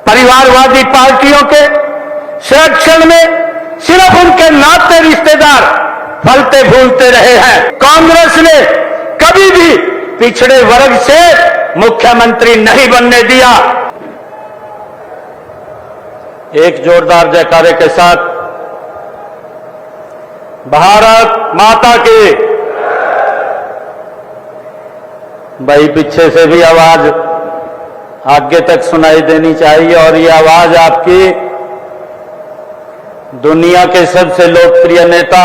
परिवारवादी पार्टियों के संरक्षण में सिर्फ उनके नाते रिश्तेदार फलते फूलते रहे हैं। कांग्रेस ने कभी भी पिछड़े वर्ग से मुख्यमंत्री नहीं बनने दिया। एक जोरदार जयकारे के साथ भारत माता की। भाई पीछे से भी आवाज आगे तक सुनाई देनी चाहिए और ये आवाज आपकी दुनिया के सबसे लोकप्रिय नेता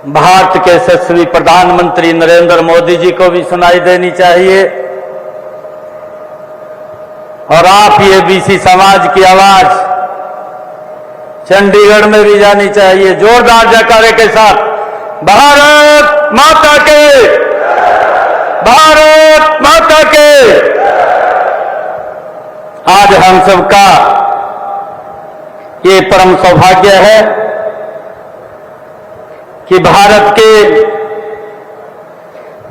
भारत के यशस्वी प्रधानमंत्री नरेंद्र मोदी जी को भी सुनाई देनी चाहिए और आप ये बीसी समाज की आवाज चंडीगढ़ में भी जानी चाहिए जोरदार जयकारे के साथ। भारत माता के, भारत माता के। आज हम सबका ये परम सौभाग्य है कि भारत के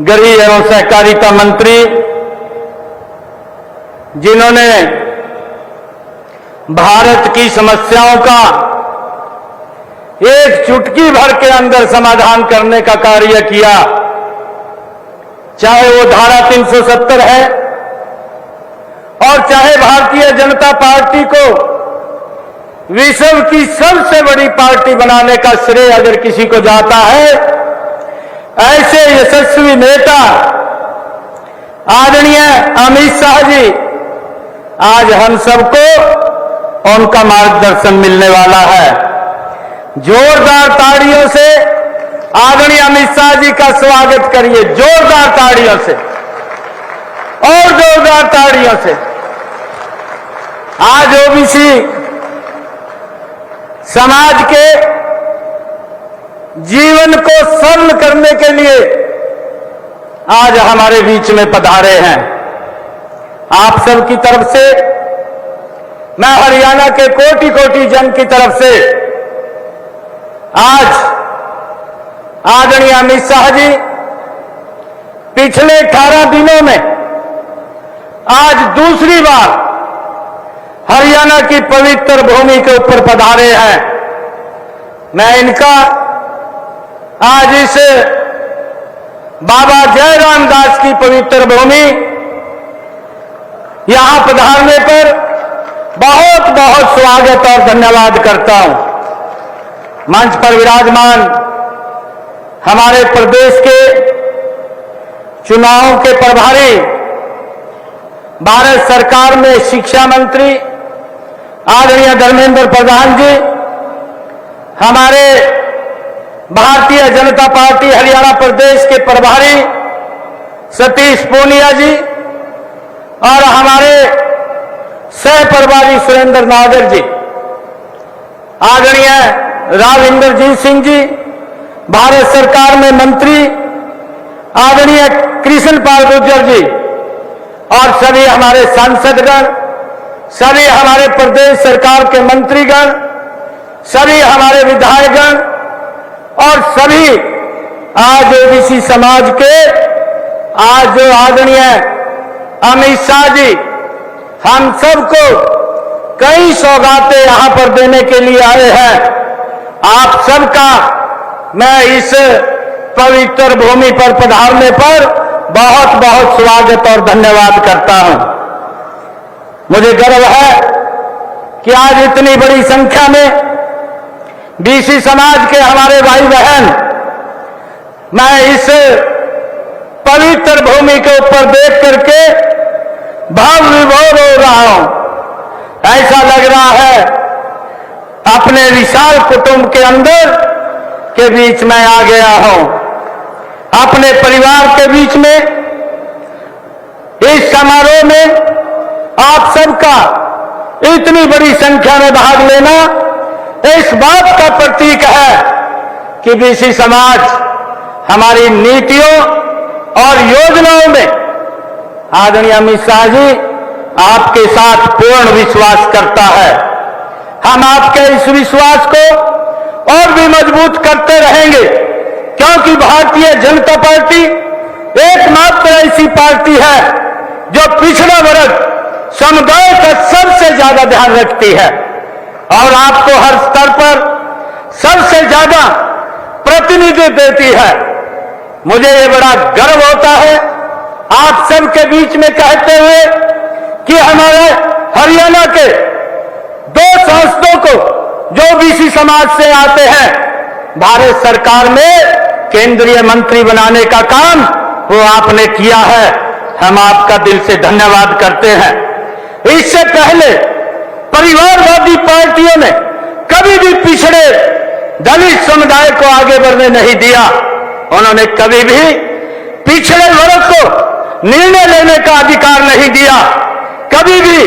गृह एवं सहकारिता मंत्री जिन्होंने भारत की समस्याओं का एक चुटकी भर के अंदर समाधान करने का कार्य किया, चाहे वो धारा 370 है और चाहे भारतीय जनता पार्टी को विश्व की सबसे बड़ी पार्टी बनाने का श्रेय अगर किसी को जाता है, ऐसे यशस्वी नेता आदरणीय अमित शाह जी आज हम सबको उनका मार्गदर्शन मिलने वाला है। जोरदार ताड़ियों से आदरणीय अमित शाह जी का स्वागत करिए, जोरदार ताड़ियों से और जोरदार ताड़ियों से। आज ओबीसी समाज के जीवन को सरल करने के लिए आज हमारे बीच में पधारे हैं। आप सब की तरफ से, मैं हरियाणा के कोटि कोटि जन की तरफ से आज आदरणीय अमित शाह जी पिछले 18 दिनों में आज दूसरी बार हरियाणा की पवित्र भूमि के ऊपर पधारे हैं। मैं इनका आज इस बाबा जयराम दास की पवित्र भूमि यहां पधारने पर बहुत बहुत स्वागत और धन्यवाद करता हूं। मंच पर विराजमान हमारे प्रदेश के चुनावों के प्रभारी, भारत सरकार में शिक्षा मंत्री आदरणीय धर्मेंद्र प्रधान जी, हमारे भारतीय जनता पार्टी हरियाणा प्रदेश के प्रभारी सतीश पूनिया जी और हमारे सह प्रभारी सुरेंद्र नागर जी, आदरणीय राविंदरजीत सिंह जी, भारत सरकार में मंत्री आदरणीय कृष्ण पाल गुर्जर जी और सभी हमारे सांसदगण, सभी हमारे प्रदेश सरकार के मंत्रीगण, सभी हमारे विधायकगण और सभी आज ओबीसी समाज के आज जो आदरणीय अमित शाह जी हम सबको कई सौगातें यहां पर देने के लिए आए हैं। आप सबका मैं इस पवित्र भूमि पर पधारने पर बहुत बहुत स्वागत और धन्यवाद करता हूं। मुझे गर्व है कि आज इतनी बड़ी संख्या में बीसी समाज के हमारे भाई बहन मैं इस पवित्र भूमि के ऊपर देख करके भाव विभोर हो रहा हूं। ऐसा लग रहा है अपने विशाल कुटुंब के अंदर के बीच में आ गया हूं, अपने परिवार के बीच में। इस समारोह में आप सबका इतनी बड़ी संख्या में भाग लेना इस बात का प्रतीक है कि बीसी समाज हमारी नीतियों और योजनाओं में आदरणीय अमित शाह जी आपके साथ पूर्ण विश्वास करता है। हम आपके इस विश्वास को और भी मजबूत करते रहेंगे, क्योंकि भारतीय जनता पार्टी एकमात्र ऐसी पार्टी है जो पिछड़ा वर्ग समुदाय का सबसे ज्यादा ध्यान रखती है और आपको हर स्तर पर सबसे ज्यादा प्रतिनिधित्व देती है। मुझे ये बड़ा गर्व होता है आप सबके बीच में कहते हुए कि हमारे हरियाणा के 2 सांसदों को जो ओबीसी समाज से आते हैं भारत सरकार में केंद्रीय मंत्री बनाने का काम वो आपने किया है। हम आपका दिल से धन्यवाद करते हैं। इससे पहले परिवारवादी पार्टियों ने कभी भी पिछड़े दलित समुदाय को आगे बढ़ने नहीं दिया। उन्होंने कभी भी पिछड़े वर्ग को निर्णय लेने का अधिकार नहीं दिया, कभी भी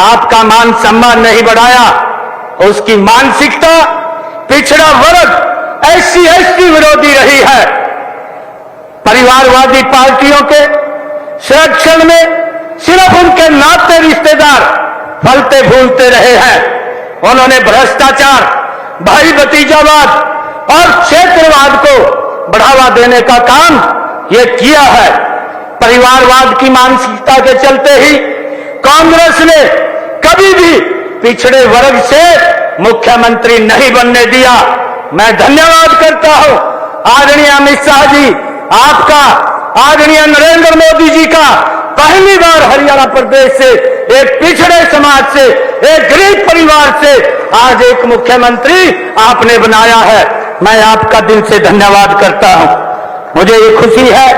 आपका मान सम्मान नहीं बढ़ाया। उसकी मानसिकता पिछड़ा वर्ग SC/ST विरोधी रही है। परिवारवादी पार्टियों के संरक्षण में सिर्फ उनके नाते रिश्तेदार फलते फूलते रहे हैं। उन्होंने भ्रष्टाचार, भाई भतीजावाद और क्षेत्रवाद को बढ़ावा देने का काम ये किया है। परिवारवाद की मानसिकता के चलते ही कांग्रेस ने कभी भी पिछड़े वर्ग से मुख्यमंत्री नहीं बनने दिया। मैं धन्यवाद करता हूं आदरणीय अमित शाह जी आपका, आदरणीय नरेंद्र मोदी जी का। पहली बार हरियाणा प्रदेश से एक पिछड़े समाज से, एक गरीब परिवार से आज एक मुख्यमंत्री आपने बनाया है। मैं आपका दिल से धन्यवाद करता हूं। मुझे ये खुशी है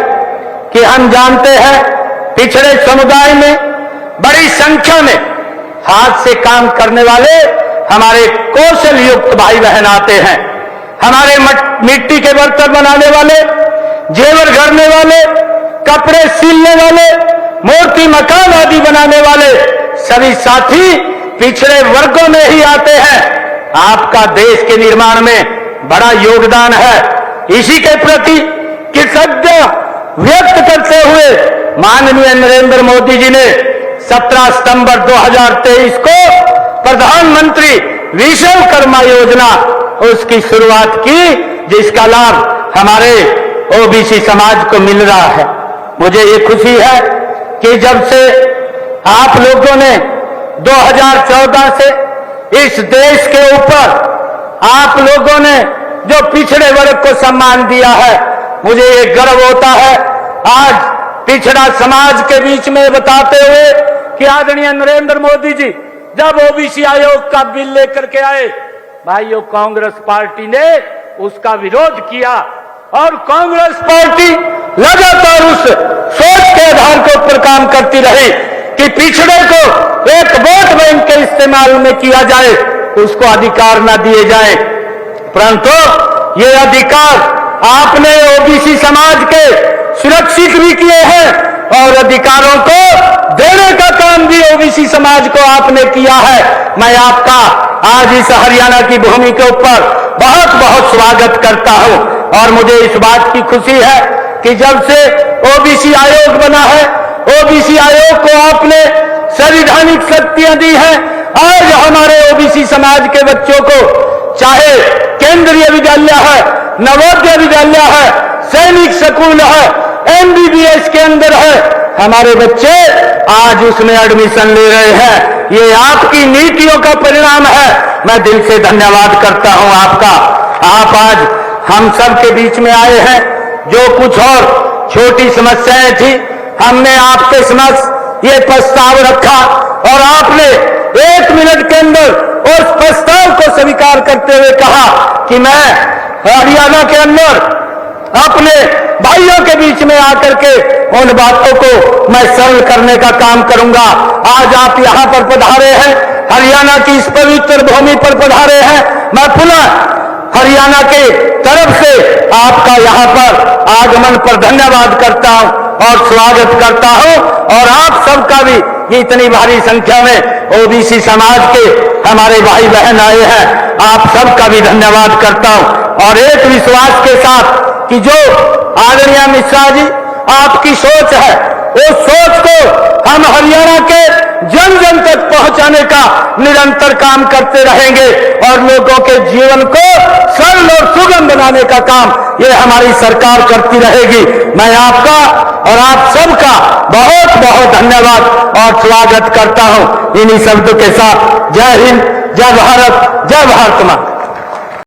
कि हम जानते हैं पिछड़े समुदाय में बड़ी संख्या में हाथ से काम करने वाले हमारे कौशल युक्त भाई बहन आते हैं। हमारे मिट्टी के बर्तन बनाने वाले, जेवर गढ़ने वाले, कपड़े सिलने वाले, मूर्ति मकान आदि बनाने वाले सभी साथी पिछड़े वर्गों में ही आते हैं। आपका देश के निर्माण में बड़ा योगदान है। इसी के प्रति कृतज्ञता व्यक्त करते हुए माननीय नरेंद्र मोदी जी ने 17 सितंबर 2023 को प्रधानमंत्री विश्वकर्मा योजना उसकी शुरुआत की, जिसका लाभ हमारे ओबीसी समाज को मिल रहा है। मुझे ये खुशी है कि जब से आप लोगों ने 2014 से इस देश के ऊपर आप लोगों ने जो पिछड़े वर्ग को सम्मान दिया है, मुझे ये गर्व होता है आज पिछड़ा समाज के बीच में बताते हुए कि आदरणीय नरेंद्र मोदी जी जब ओबीसी आयोग का बिल लेकर के आए, भाइयों कांग्रेस पार्टी ने उसका विरोध किया और कांग्रेस पार्टी लगातार उस सोच के आधार के ऊपर काम करती रही कि पिछड़े को एक वोट बैंक के इस्तेमाल में किया जाए, उसको अधिकार न दिए जाए। परंतु ये अधिकार आपने ओबीसी समाज के सुरक्षित भी किए हैं और अधिकारों को देने का काम भी ओबीसी समाज को आपने किया है। मैं आपका आज इस हरियाणा की भूमि के ऊपर बहुत बहुत स्वागत करता हूं और मुझे इस बात की खुशी है कि जब से ओबीसी आयोग बना है, ओबीसी आयोग को आपने संवैधानिक शक्तियां दी हैं। आज हमारे ओबीसी समाज के बच्चों को चाहे केंद्रीय विद्यालय है, नवोदय विद्यालय है, सैनिक स्कूल है, MBBS के अंदर है, हमारे बच्चे आज उसमें एडमिशन ले रहे हैं। ये आपकी नीतियों का परिणाम है। मैं दिल से धन्यवाद करता हूं आपका। आप आज हम सब के बीच में आए हैं। जो कुछ और छोटी समस्याएं थी हमने आपके समक्ष ये प्रस्ताव रखा और आपने 1 मिनट के अंदर उस प्रस्ताव को स्वीकार करते हुए कहा कि मैं हरियाणा के अंदर अपने भाइयों के बीच में आकर के उन बातों को मैं सरल करने का काम करूंगा। आज आप यहां पर पधारे हैं, हरियाणा की इस पवित्र भूमि पर पधारे हैं। मैं पुनः हरियाणा के तरफ से आपका यहां पर आगमन पर धन्यवाद करता हूं और स्वागत करता हूं और आप सबका भी इतनी भारी संख्या में ओबीसी समाज के हमारे भाई बहन आए हैं, आप सबका भी धन्यवाद करता हूं और एक विश्वास के साथ कि जो आदरणीय अमित शाह जी आपकी सोच है, उस सोच को हम हरियाणा के जन जन तक पहुंचाने का निरंतर काम करते रहेंगे और लोगों के जीवन को सरल और सुगम बनाने का काम ये हमारी सरकार करती रहेगी। मैं आपका और आप सबका बहुत बहुत धन्यवाद और स्वागत करता हूं। इन्हीं शब्दों के साथ जय हिंद, जय भारत, जय भारत मां।